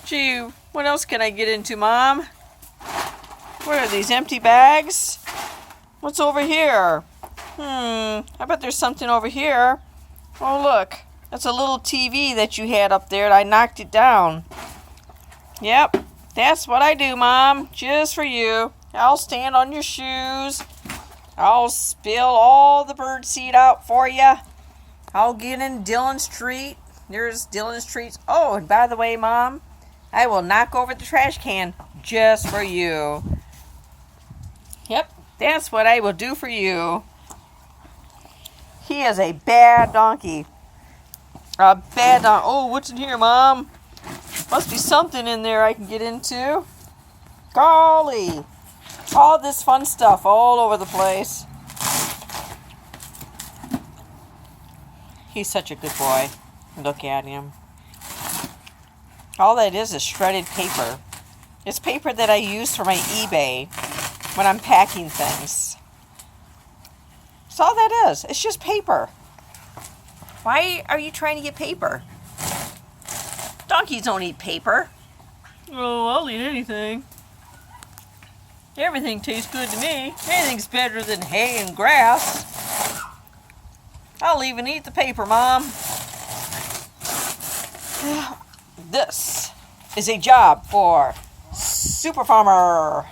Gee, what else can I get into, Mom? What are these, empty bags? What's over here? I bet there's something over here. Oh, look. That's a little TV that you had up there and I knocked it down. Yep, that's what I do, Mom. Just for you. I'll stand on your shoes. I'll spill all the birdseed out for you. I'll get in Dylan's treat. There's Dylan's treats. Oh, and by the way, Mom, I will knock over the trash can just for you. Yep, that's what I will do for you. He is a bad donkey. A bad donkey. Oh, what's in here, Mom? Must be something in there I can get into. Golly. All this fun stuff all over the place. He's such a good boy. Look at him. All that is shredded paper. It's paper that I use for my eBay when I'm packing things. That's all that is. It's just paper. Why are you trying to get paper? Donkeys don't eat paper. Oh, I'll eat anything. Everything tastes good to me. Anything's better than hay and grass. I'll even eat the paper, Mom. This is a job for Super Farmer.